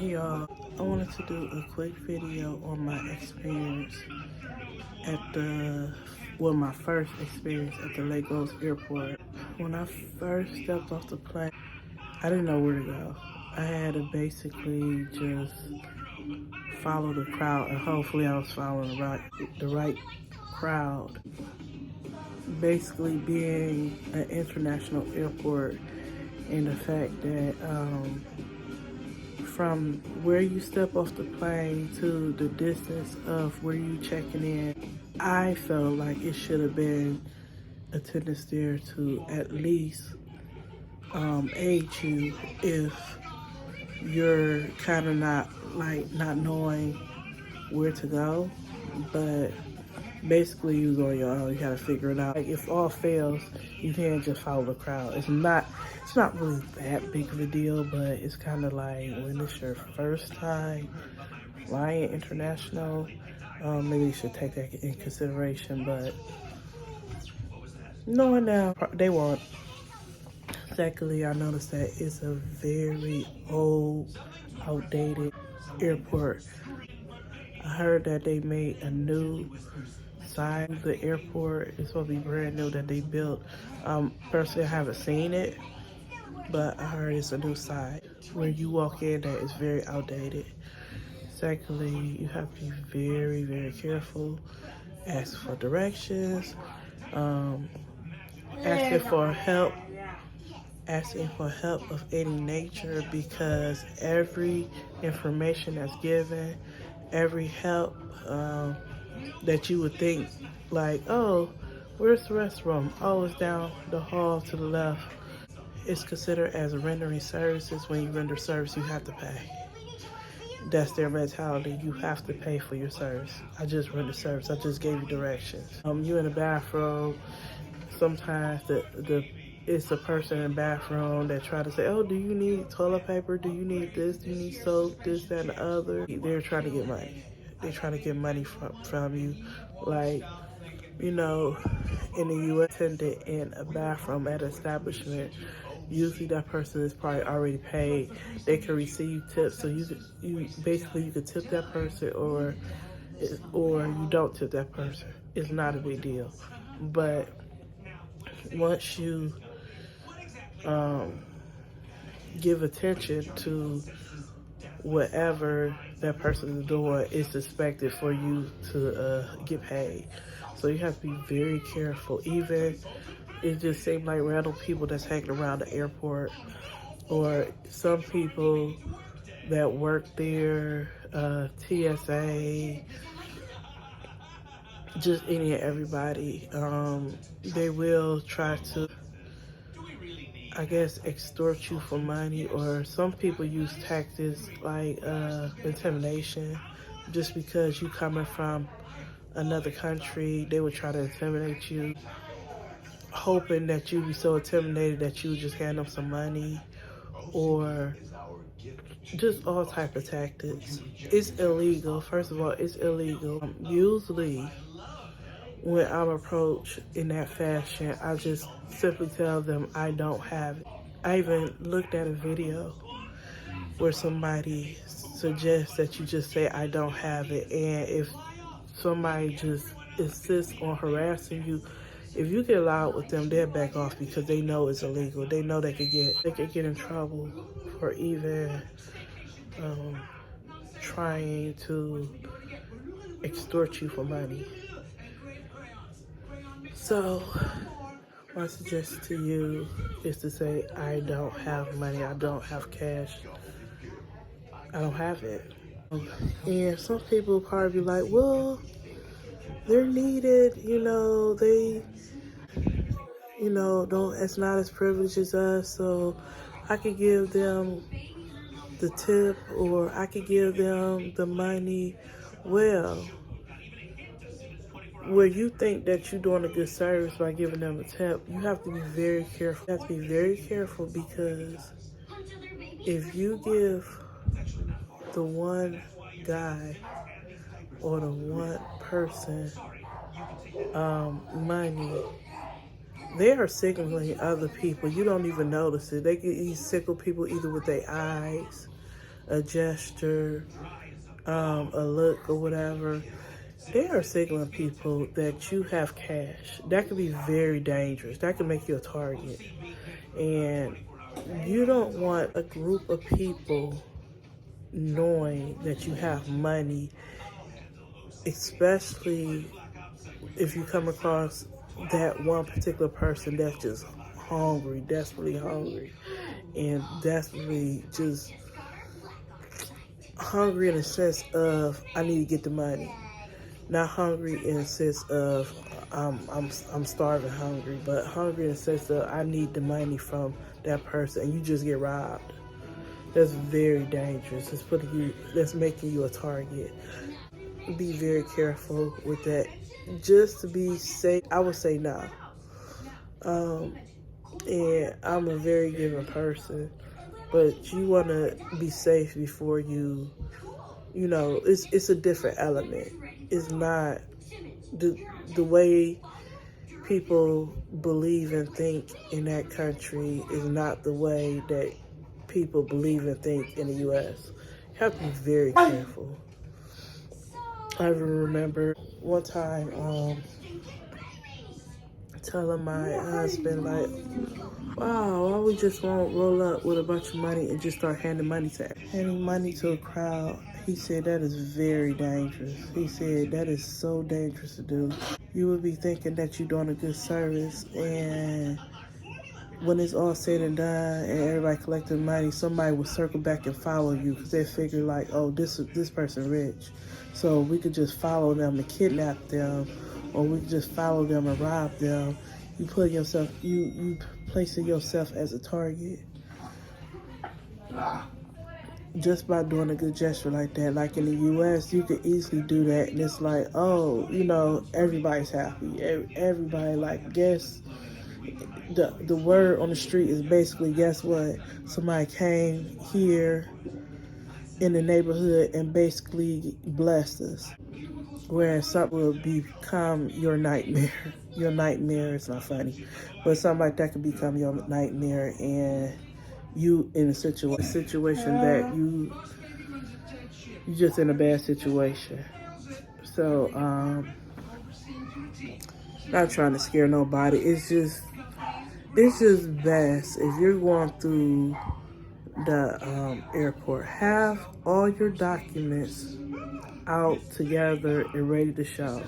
Hey y'all, I wanted to do a quick video on my experience at my first experience at the Lagos airport. When I first stepped off the plane, I didn't know where to go. I had to basically just follow the crowd, and hopefully I was following the right crowd. Basically being an international airport, and the fact that from where you step off the plane to the distance of where you checking in, I felt like it should have been attendants there to at least aid you if you're kind of not knowing where to go. But basically you go on your own. You gotta figure it out. Like, if all fails, you can't just follow the crowd. It's not really that big of a deal, but it's kind of like when it's your first time flying international, maybe you should take that in consideration. But knowing now, they won't. Secondly, I noticed that it's a very old, outdated airport. I heard that they made a new side of the airport. It's supposed to be brand new that they built. Personally, I haven't seen it, but I heard it's a new side. Where you walk in, that is very outdated. Secondly, you have to be very, very careful. Ask for directions. Asking for help. Asking for help of any nature, because every information that's given, every help that you would think like, oh, where's the restroom? Oh, it's down the hall to the left. It's considered as rendering services. When you render service, you have to pay. That's their mentality. You have to pay for your service. I just rendered service. I just gave you directions. You in the bathroom. Sometimes it's a person in the bathroom that try to say, oh, do you need toilet paper? Do you need this? Do you need soap? This, that, and the other. They're trying to get money. They're trying to get money from you. Like, you know, in the U.S., attendant in a bathroom at an establishment, usually that person is probably already paid. They can receive tips, so you could tip that person, or you don't tip that person. It's not a big deal. But once you give attention to whatever that person is doing, it's expected for you to get paid. So you have to be very careful. Even it just seems like random people that's hanging around the airport, or some people that work there, TSA, just any and everybody. They will try to, I guess, extort you for money, or some people use tactics like intimidation. Just because you coming from another country, they would try to intimidate you, hoping that you be so intimidated that you just hand them some money, or just all type of tactics. It's illegal. First of all, it's illegal. Usually, when I'm approached in that fashion, I just simply tell them I don't have it. I even looked at a video where somebody suggests that you just say I don't have it, and if somebody just insists on harassing you, if you get loud with them, they'll back off because they know it's illegal. They know they could get in trouble for even trying to extort you for money. So my suggestion to you is to say, I don't have money, I don't have cash, I don't have it. And some people probably be like, well, they're needed, don't, it's not as privileged as us, so I could give them the tip, or I could give them the money. Well, where you think that you're doing a good service by giving them a tip, you have to be very careful. You have to be very careful, because if you give the one guy or the one person money, they are signaling other people. You don't even notice it. They can signal people either with their eyes, a gesture, a look, or whatever. They are signaling people that you have cash. That could be very dangerous. That could make you a target. And you don't want a group of people knowing that you have money, especially if you come across that one particular person that's just hungry, desperately hungry, and desperately just hungry in the sense of I need to get the money, not hungry in the sense of I'm starving hungry, but hungry in the sense of I need the money from that person, and you just get robbed. That's very dangerous. That's making you a target. Be very careful with that. Just to be safe, I would say no. And I'm a very giving person, but you want to be safe before it's a different element. It's not the way people believe and think in that country is not the way that people believe and think in the U.S. You have to be very careful. I remember one time telling my husband, like, wow, why we just won't roll up with a bunch of money and just start handing money to a crowd. He said that is very dangerous. He said that is so dangerous to do. You would be thinking that you're doing a good service, and when it's all said and done and everybody collecting money, somebody will circle back and follow you because they figure like, oh, this person rich, so we could just follow them and kidnap them, or we could just follow them and rob them. You placing yourself as a target just by doing a good gesture like that. Like in the U.S., you could easily do that, and it's like, oh, everybody's happy. Everybody like guess. The word on the street is basically, guess what? Somebody came here in the neighborhood and basically blessed us. Whereas something will become your nightmare. Your nightmare is not funny, but something like that could become your nightmare, and you in a situation that you just in a bad situation. So not trying to scare nobody. It's just best if you're going through the airport, have all your documents out together and ready to show.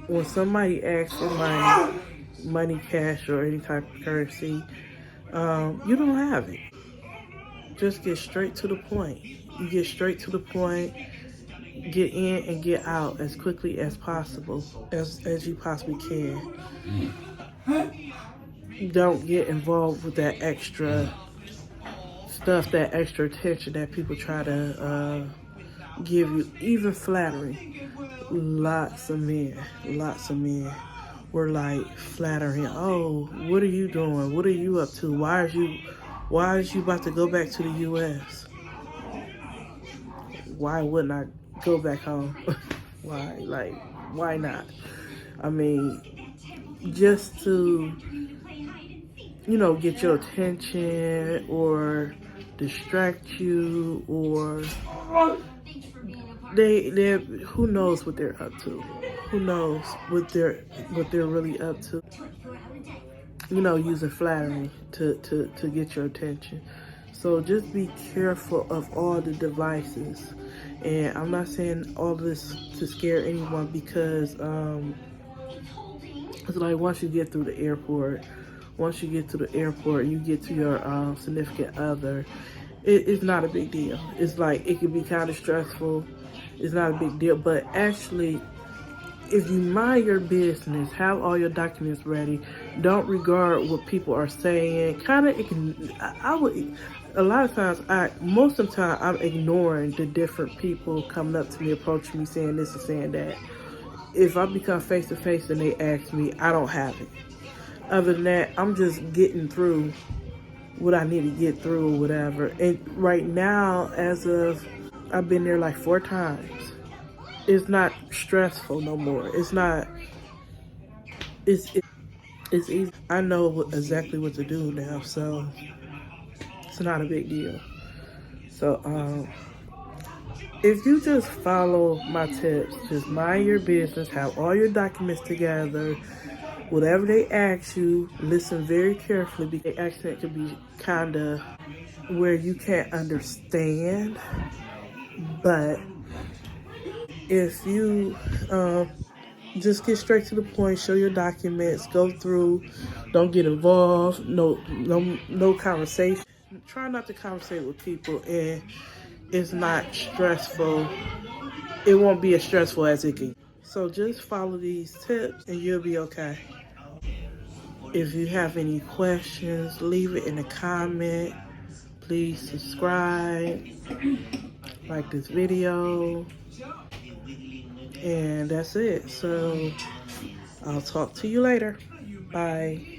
When somebody asks for money, cash, or any type of currency, you don't have it. Just get straight to the point. You get straight to the point, get in and get out as quickly as possible, as you possibly can. Don't get involved with that extra stuff, that extra attention that people try to give you, even flattering. Lots of men were like flattering. Oh, what are you doing? What are you up to? Why is you about to go back to the U.S.? Why wouldn't I go back home? Why not? I mean, just to get your attention or distract you, or they who knows what they're up to? Who knows what they're really up to? Using flattery to get your attention. So just be careful of all the devices. And I'm not saying all this to scare anyone, because it's like once you get to the airport, you get to your significant other, it's not a big deal. It's like it can be kind of stressful. It's not a big deal, but actually, if you mind your business, have all your documents ready, don't regard what people are saying. A lot of times, most of the time, I'm ignoring the different people coming up to me, approaching me, saying this and saying that. If I become face to face and they ask me, I don't have it. Other than that, I'm just getting through what I need to get through or whatever. And right now, I've been there like 4 times. It's not stressful no more. It's easy. I know exactly what to do now. So It's not a big deal. So if you just follow my tips, just mind your business, have all your documents together, whatever they ask you, listen very carefully because the accent could be kind of where you can't understand. But if you just get straight to the point, show your documents, go through, don't get involved, no conversation. Try not to conversate with people, and it's not stressful. It won't be as stressful as it can. So just follow these tips and you'll be okay. If you have any questions, leave it in the comment. Please subscribe, like this video, and that's it. So I'll talk to you later. Bye.